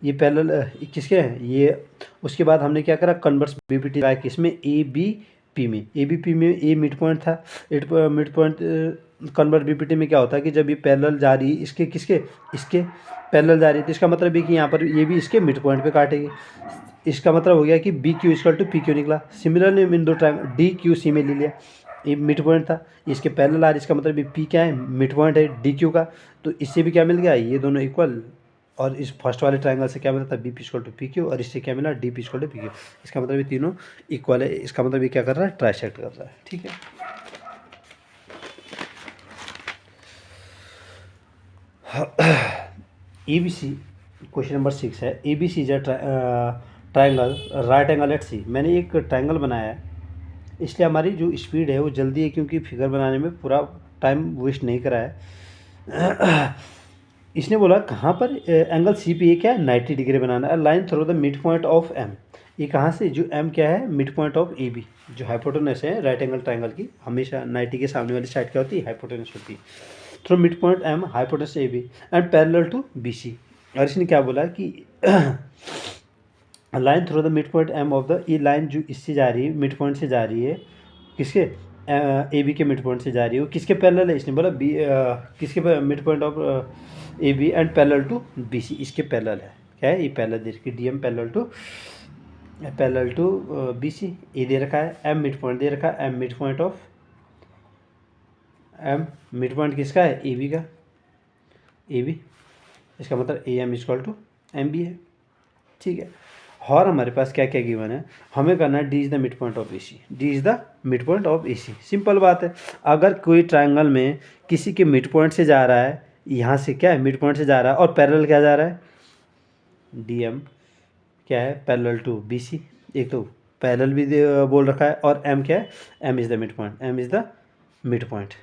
S1: ये पैरेलल किसके हैं, ये उसके बाद हमने क्या करा, कन्वर्स बी पी टी लाया किसमें, ए बी पी में। ए बी पी में ए मिड पॉइंट था, mid point converse B P T में क्या होता है कि जब ये पैरेलल जा रही है इसके किसके, इसके पैरेलल जा रही है, तो इसका मतलब है कि यहाँ पर ये भी इसके मिड पॉइंट पे काटेगी। इसका मतलब हो गया कि B Q equal to P Q निकला। सिमिलरली इन दो ट्राइंगल डी क्यू सी में ले लिया, ये मिड पॉइंट था, इसके पैरेलल आ रही, इसका मतलब ये पी क्या है, मिड पॉइंट है डी क्यू का। तो इससे भी क्या मिल गया, ये दोनों इक्वल। और इस फर्स्ट वाले ट्राइंगल से क्या मिला था, B P equal to P Q, और इससे क्या मिला, D P equal to P Q. इसका मतलब ये तीनों इक्वल है। इसका मतलब ये क्या कर रहा है, ट्राइसेक्ट कर रहा है, ठीक है। A B C, question number 6 है, A B C is triangle right angle at C. मैंने एक ट्राइंगल बनाया है, इसलिए हमारी जो स्पीड है वो जल्दी है, क्योंकि फिगर बनाने में पूरा टाइम वेस्ट नहीं करा है। इसने बोला कहाँ पर एंगल सी पे ये क्या है, 90 डिग्री बनाना है। Line through the mid point of M, ये कहाँ से, जो एम क्या है, mid point of A B, जो हाइपोटेनस है राइट एंगल ट्राइंगल की, हमेशा 90 के सामने वाली साइड क्या होती है, हाइपोटेनस होती है। Through mid point M hypotenuse A B and parallel to B C. और इसने क्या बोला कि line through the mid point M of the, ये लाइन जो इससे जा रही है, मिड पॉइंट से जा रही है, किसके, ए बी के मिड पॉइंट से जा रही है, वो किसके पैरेलल है, इसने बोला बी किसके mid point of A B and parallel to B C, इसके पैरेलल है। क्या है, ये पैरेलल दे रखी, D M parallel to B C. A दे रखा है, एम मिड पॉइंट दे रखा है, M mid point of, M mid point किसका है, ए बी का, ए बी। इसका मतलब A M equal to M B है, ठीक है। और हमारे पास क्या क्या गिवन है, हमें करना है D is the mid point of A C, D is the mid point of A C. Simple बात है, अगर कोई ट्राइंगल में किसी के मिड पॉइंट से जा रहा है, यहाँ से क्या है, मिड पॉइंट से जा रहा है, और पैरेलल क्या जा रहा है, डी एम क्या है, पैरेलल टू बी सी। एक तो पैरेलल भी बोल रखा है, और एम क्या है, M is the mid point, M is the mid point,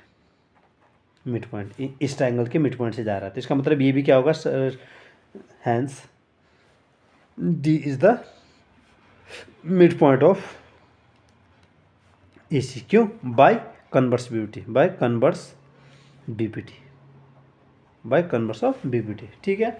S1: mid point इस ट्राइंगल के मिड पॉइंट से जा रहा है। तो इसका मतलब ये भी क्या होगा, hence D is the mid point of A C. क्यों? By converse BPT, by converse BPT, by converse of BPT. ठीक है,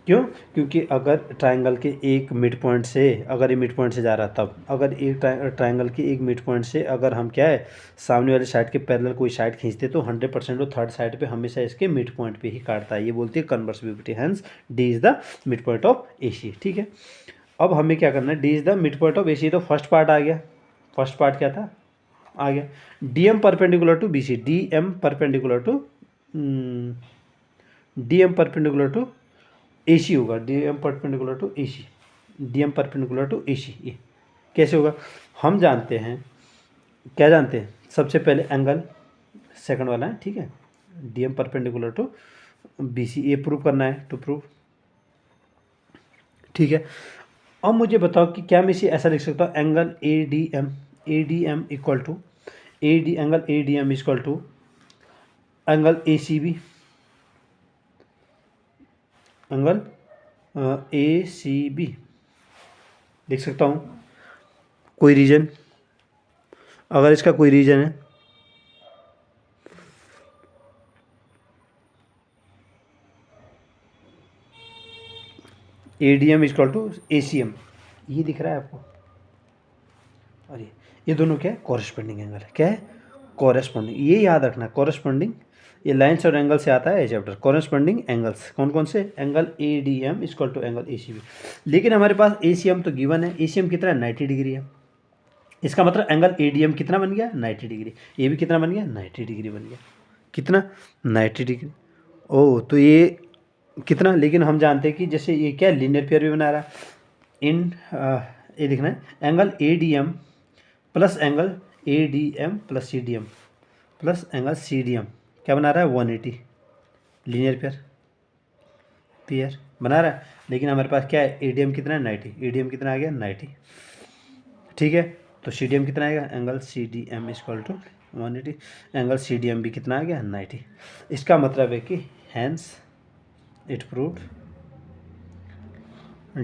S1: क्यों? क्योंकि अगर ट्रायंगल के एक मिड पॉइंट से, अगर ये मिड पॉइंट से जा रहा तब, अगर एक ट्रायंगल के एक मिड पॉइंट से अगर हम क्या है सामने वाले साइड के पैरेलल कोई साइड खींचते तो 100% वो थर्ड साइड पे हमेशा इसके मिड पॉइंट पे ही काटता है। ये बोलती है converse BPT, hence D is the mid point of AC. ठीक है, अब हमें क्या करना है, D is the mid point of AC. तो फर्स्ट पार्ट आ गया, फर्स्ट पार्ट क्या था, आ गया D M perpendicular to B C, D M perpendicular to A C होगा, D M perpendicular to A C, D M perpendicular to A C. ये कैसे होगा? हम जानते हैं, क्या जानते हैं, सबसे पहले एंगल सेकंड वाला है, ठीक है, D M perpendicular to B C, ये प्रूव करना है, टू प्रूव। ठीक है, अब मुझे बताओ कि क्या मैं इसे ऐसा लिख सकता हूँ, angle A D M equal to angle A D M equal to angle A C B, angle A C B लिख सकता हूँ। कोई रीजन, अगर इसका कोई रीजन है, A D M equal to A C M, ये दिख रहा है आपको, और ये दोनों क्या है, कॉरेस्पॉन्डिंग एंगल है। क्या है? कॉरेस्पॉन्डिंग। ये याद रखना, कॉरेस्पॉन्डिंग, ये लाइन्स और एंगल से आता है ये चैप्टर। कॉरेस्पॉन्डिंग एंगल्स कौन कौन से, angle A D M equal to angle A C B. लेकिन हमारे पास ए सी एम तो गिवन है, ए सी एम कितना है, 90 डिग्री है। इसका मतलब एंगल ए डी एम कितना बन गया, 90 डिग्री। ये भी कितना बन गया, 90 डिग्री बन गया। कितना, 90 डिग्री। ओह, तो ये कितना, लेकिन हम जानते हैं कि जैसे ये क्या लीनियर पेयर भी बना रहा है, इन ये देखना है, angle A D M plus angle A D M plus C D M plus angle C D M क्या बना रहा है, 180 लीनियर पेयर बना रहा है। लेकिन हमारे पास क्या है, ए डी एम कितना है, 90, ए डी एम कितना आ गया, 90। ठीक है, तो सी डी एम कितना आएगा, angle C D M equal to 180, angle C D M भी कितना आ गया, 90। इसका मतलब है कि hence it proved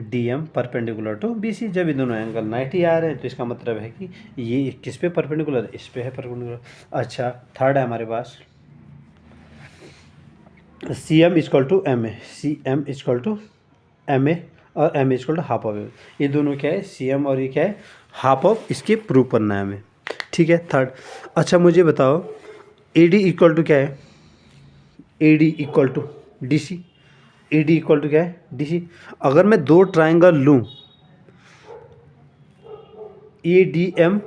S1: D M perpendicular to B C. जब ये दोनों एंगल 90 आ रहे हैं तो इसका मतलब है कि ये किस पे परपेंडिकुलर है, इस पे है परपेंडिकुलर। अच्छा, थर्ड है हमारे पास C M equal to M A, C M equal to M A और M equal to half of A. ये दोनों क्या है, सी एम और ये क्या है, हाफ ऑफ, इसके प्रूव करना है हमें। ठीक है, थर्ड। अच्छा मुझे बताओ, ए डी इक्वल टू क्या है, A D equal to D C, A D equal to क्या है, डी सी। अगर मैं दो ट्राइंगल लूँ, ए डी एम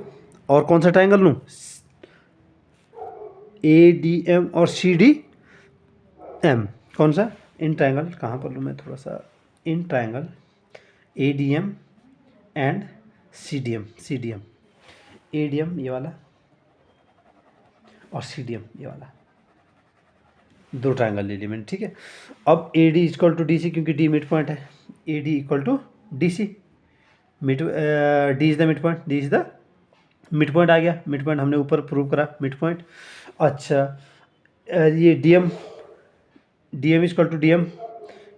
S1: और कौन सा ट्राइंगल लूँ, ए डी एम और सी डी एम, कौन सा, इन ट्राइंगल, कहाँ पर लूँ मैं, थोड़ा सा, in triangle A D M and C D M, C D M, A D M ये वाला और सी डी एम ये वाला, दो ट्राइंगल ले लिए मैंने। ठीक है, अब A D equal to D C, क्योंकि डी मिड पॉइंट है, A D equal to D C, D is the mid point, D is the mid point आ गया। मिड पॉइंट हमने ऊपर प्रूव करा, मिड पॉइंट। अच्छा, ये D M equal to D M,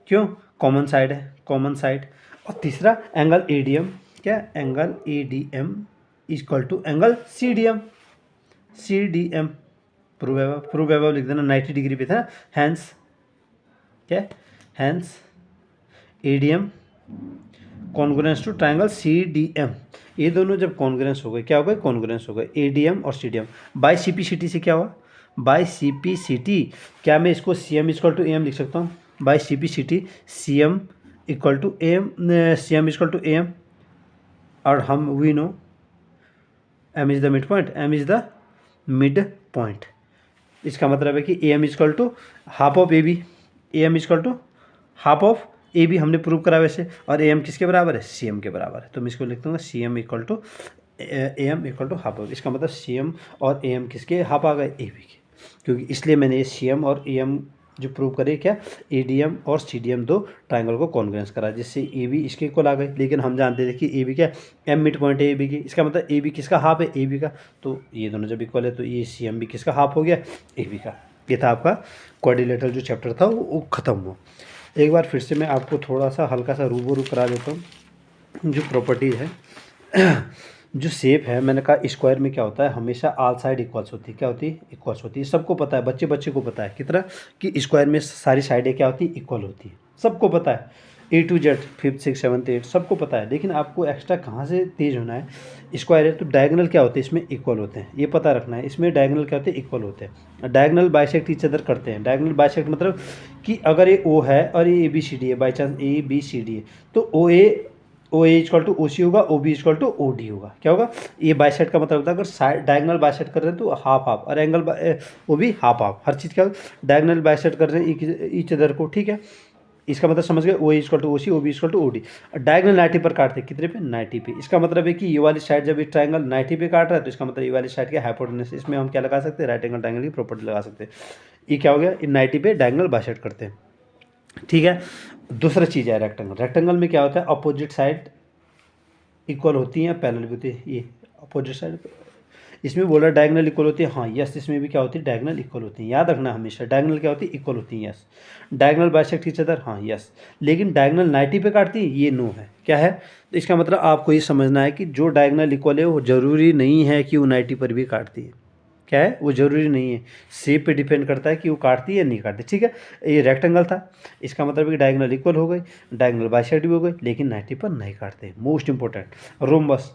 S1: क्यों, कॉमन साइड है, कॉमन साइड। और तीसरा एंगल ए डी एम, क्या, angle A D M equal to angle C D M, C D M prove above लिख देना, 90 degree पे था। हैंस क्या, hence A D M congruence to triangle C D M. ये दोनों जब congruence हो गए, क्या हो गए, कॉन्ग्रुएंस हो गए, ए डी एम और C D M. By C P C T से क्या हुआ, by C P C T, क्या मैं इसको C M equal to A M लिख सकता हूँ, by C P C T, C M equal to A M, C M equal to A M, और हम we know M is the mid point, M is the mid point. इसका मतलब है कि A M equal to half of A B, A M equal to half of A B हमने prove करा वैसे, और ए एम किसके बराबर है, सी एम के बराबर है। तो मैं इसको लिख दूँगा C M equal to A M equal to half of. इसका मतलब सी एम और ए एम किसके हाफ आ गए, ए बी के, क्योंकि इसलिए मैंने ये सी एम और ए एम जो प्रूव करे, क्या, ए डी एम और सी डी एम दो ट्राइंगल को कॉन्ग्रुएंस करा, जिससे ए बी इसके इक्वल आ गए। लेकिन हम जानते थे कि ए बी क्या, एम मिड पॉइंट है ए बी की, इसका मतलब ए बी किसका हाफ है, ए बी का। तो ये दोनों जब इक्वल है तो ये सी एम भी किसका हाफ हो गया, ए बी का। ये था आपका क्वाड्रिलेटरल जो चैप्टर था वो ख़त्म हुआ। एक बार फिर से मैं आपको थोड़ा सा हल्का सा रूबरू करा देता हूँ। जो प्रॉपर्टीज़ है जो शेप है, मैंने कहा स्क्वायर में क्या होता है, हमेशा ऑल साइड इक्वल्स होती है। क्या होती है? इक्वल्स होती है। सबको पता है, बच्चे बच्चे को पता है कितना, कि स्क्वायर में सारी साइडें क्या होती है? इक्वल होती है। सबको पता है, ए to Z, 5th 6th 7th 8th सबको पता है। लेकिन आपको एक्स्ट्रा कहाँ से तेज होना है, स्क्वायर है तो डायगोनल क्या होते हैं इसमें? इक्वल होते हैं, ये पता रखना है। इसमें डायगोनल क्या होते हैं? इक्वल होते हैं। डायगोनल बाइसेक्ट ईच अदर करते हैं। डायगोनल बाइसेक्ट मतलब कि अगर ये ओ है और ये ए बी सी डी है, by chance A B C D है, तो O A equal to O C होगा, O B equal to O D होगा। क्या होगा? ये बाइसेक्ट का मतलब होता है, अगर साइड डायगोनल बाइसेक्ट कर रहे हैं तो हाफ हाफ, और एंगल वो भी हाफ हाफ, हर चीज़ क्या डायगोनल बाइसेक्ट कर रहे हैं ईच अदर को। ठीक है, इसका मतलब समझ गए, O A equal to O C, O B equal to O D. Diagonal 90 पर काटते हैं, कितने पे? 90 पे। इसका मतलब है कि ये वाली साइड जब ये ट्रायंगल 90 पे काट रहा है तो इसका मतलब ये वाली साइड क्या? हाइपोटेनस। इसमें हम क्या लगा सकते हैं? राइट एंगल ट्रायंगल की प्रॉपर्टी लगा सकते हैं। ये क्या हो गया? इन 90 पे डायगोनल बाइसेक्ट करते हैं। ठीक है, दूसरा चीज़ है रेक्टेंगल। रेक्टेंगल में क्या होता है? अपोजिट साइड इक्वल होती हैं, पैरेलल भी होती है। ये अपोजिट साइड, इसमें बोला डायगोनल इक्वल होती है, हाँ यस, इसमें भी क्या होती है? डायगोनल इक्वल होती है। याद रखना हमेशा, डायगोनल क्या होती है? इक्वल होती है, yes. Diagonal bisect each other, हाँ यस। लेकिन डायगोनल 90 पे काटती है, ये नो है। क्या है? तो इसका मतलब आपको ये समझना है कि जो डायगोनल इक्वल है वो ज़रूरी नहीं है कि वो 90 पर भी काटती है। क्या है? वो ज़रूरी नहीं है, शेप पे डिपेंड करता है कि वो काटती है या नहीं काटती। ठीक है, ये रेक्टेंगल था, इसका मतलब कि डायगोनल इक्वल हो गई, डायगोनल बाइसेक्ट भी हो गई, लेकिन 90 पर नहीं काटते। Most important, rhombus.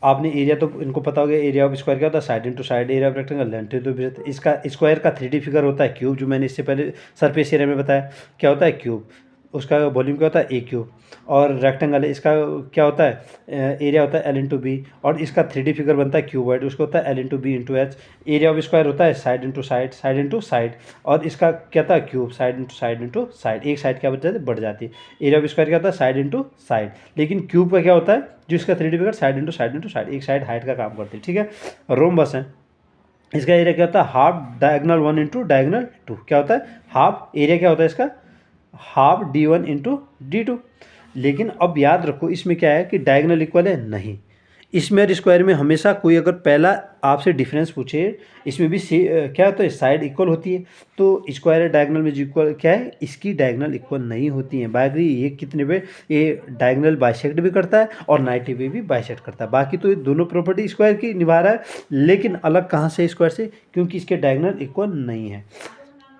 S1: आपने एरिया तो इनको पता हो गया, एरिया ऑफ स्क्वायर क्या होता है? Side into side, area of rectangle length into breadth. इसका स्क्वायर का 3D फिगर होता है क्यूब, जो मैंने इससे पहले सरफेस एरिया में बताया। क्या होता है? क्यूब। उसका वॉल्यूम क्या होता है? ए क्यूब। और रेक्टेंगल है, इसका क्या होता है? एरिया होता है एल इंटू बी, और इसका 3D फिगर बनता है क्यूबॉइड, उसको होता है L into B into H. Area of square होता है side into side, side into side, और इसका क्या था? Cube, side into side into side. एक साइड क्या बच जाती है? बढ़ जाती है। एरिया ऑफ स्क्वायर क्या होता है? Side into side. लेकिन क्यूब का क्या होता है? जो इसका 3D figure side into side into side, एक साइड हाइट का काम करती है। ठीक है, रोम्बस है, इसका एरिया क्या होता है? Half diagonal 1 into diagonal 2। क्या होता है? हाफ, एरिया क्या होता है इसका? Half D1 into D2। लेकिन अब याद रखो, इसमें क्या है कि डायगोनल इक्वल है? नहीं। इसमें और स्क्वायर में हमेशा कोई अगर पहला आपसे डिफरेंस पूछे, इसमें भी क्या होता है? साइड इक्वल होती है। तो स्क्वायर है डायगोनल में जो इक्वल क्या है? इसकी डायगोनल इक्वल नहीं होती है। बाकी ये कितने पे? ये डायगोनल बाइसेक्ट भी करता है और 90 पे भी बाइसेक्ट करता है। बाकी तो ये दोनों प्रॉपर्टी स्क्वायर की निभा रहा है, लेकिन अलग कहाँ से? स्क्वायर से, क्योंकि इसके डायगोनल इक्वल नहीं है।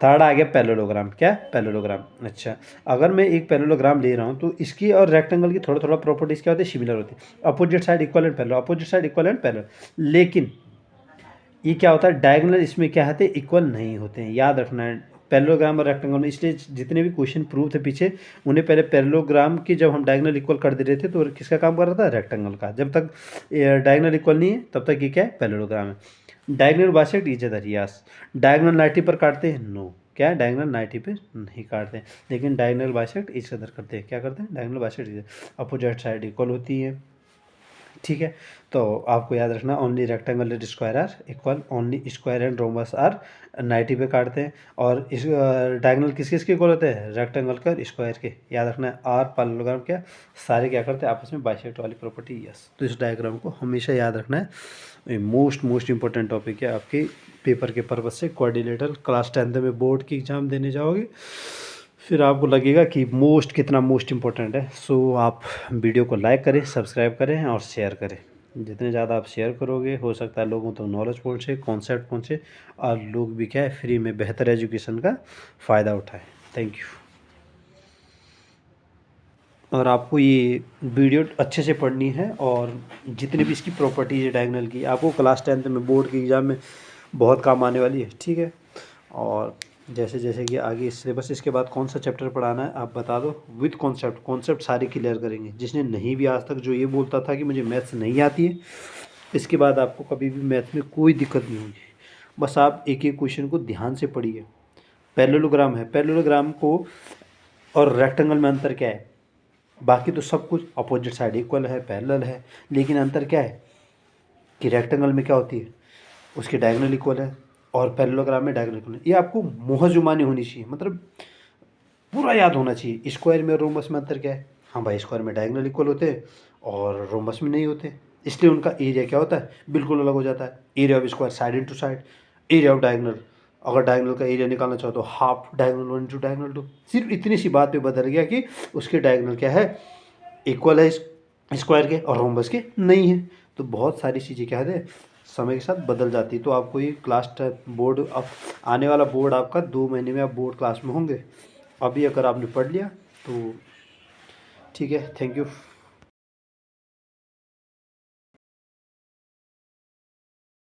S1: थर्ड आ गया पैरेललोग्राम। क्या? पैरेललोग्राम। अच्छा, अगर मैं एक पैरेललोग्राम ले रहा हूँ तो इसकी और रेक्टेंगल की थोड़ा थोड़ा प्रॉपर्टीज क्या होती है? सिमिलर होती है। Opposite side equal and parallel, opposite side equal and parallel. लेकिन ये क्या होता है? डायगोनल इसमें क्या होते हैं? इक्वल नहीं होते हैं। याद रखना है, पैरेललोग्राम और रेक्टेंगल में, इसलिए जितने भी क्वेश्चन प्रूव थे पीछे, उन्हें पहले पैरेललोग्राम की जब हम डायगोनल इक्वल कर दे रहे थे तो किसका काम कर रहा था? रेक्टेंगल का। जब तक डायगोनल इक्वल नहीं है तब तक ये क्या है? पैरेललोग्राम है। Diagonal bisect each other, yes. Diagonal 90 पर काटते हैं? नो। क्या है? डायगोनल 90 पे नहीं काटते हैं, लेकिन डायगोनल बाइसेक्ट ईच अदर करते हैं। क्या करते हैं? Diagonal bisect each other. Opposite side equal होती है। ठीक है, तो आपको याद रखना, only rectangle and square are equal, only square and rhombus are 90 पे काटते हैं। और इस डायगोनल किस किस के इक्वल होते हैं? रेक्टेंगल के और स्क्वायर के। याद रखना है, आर पैरेललोग्राम क्या सारे क्या करते हैं? आपस में बाइसेक्ट वाली प्रॉपर्टी, यस। तो इस डायग्राम को हमेशा याद रखना है, ये मोस्ट इंपॉर्टेंट टॉपिक है आपके पेपर के पर्पज से। क्वाड्रिलेटरल क्लास 10th में बोर्ड की एग्ज़ाम देने जाओगे, फिर आपको लगेगा कि कितना मोस्ट इम्पोर्टेंट है। सो आप वीडियो को लाइक करें, सब्सक्राइब करें और शेयर करें। जितने ज़्यादा आप शेयर करोगे, हो सकता है लोगों तक नॉलेज पहुँचे, कॉन्सेप्ट पहुँचे, और लोग भी क्या है, फ्री में बेहतर एजुकेशन का फ़ायदा उठाएं। Thank you. और आपको ये वीडियो अच्छे से पढ़नी है, और जितनी भी इसकी प्रॉपर्टीज है डायगोनल की, आपको क्लास 10th में बोर्ड के एग्ज़ाम में बहुत काम आने वाली है। ठीक है, और जैसे जैसे कि आगे सिलेबस, इसके बाद कौन सा चैप्टर पढ़ाना है आप बता दो, विद कॉन्सेप्ट सारे क्लियर करेंगे। जिसने नहीं भी आज तक जो ये बोलता था कि मुझे मैथ्स नहीं आती है, इसके बाद आपको कभी भी मैथ में कोई दिक्कत नहीं होगी। बस आप एक एक क्वेश्चन को ध्यान से पढ़िए। पैरेललोग्राम है, पैरेललोग्राम को और रेक्टेंगल में अंतर क्या है? बाकी तो सब कुछ अपोजिट साइड इक्वल है, पैरेलल है, लेकिन अंतर क्या है कि रेक्टेंगल में क्या होती है? उसके डायगोनल इक्वल है, और पैरेललोग्राम में डायगोनल इक्वल है। ये आपको मुँह जुबानी होनी चाहिए, मतलब पूरा याद होना चाहिए। स्क्वायर में और रोम्बस में अंतर क्या है? हाँ भाई, स्क्वायर में डायगोनल इक्वल होते हैं और रोम्बस में नहीं होते, इसलिए उनका एरिया क्या होता है? बिल्कुल अलग हो जाता है। Area of square side into side, area of diagonal अगर डायगोनल का एरिया निकालना चाहो तो हाफ डायगोनल 1 इंटू डायगोनल 2। सिर्फ इतनी सी बात पे बदल गया कि उसके डायगोनल क्या है, इक्वल है स्क्वायर के, और रोम्बस के नहीं है। तो बहुत सारी चीज़ें क्या है समय के साथ बदल जाती है। तो आपको ये क्लास बोर्ड, अब आने वाला बोर्ड आपका 2 महीने में आप बोर्ड क्लास में होंगे। अभी अगर आपने पढ़ लिया तो ठीक है। Thank you.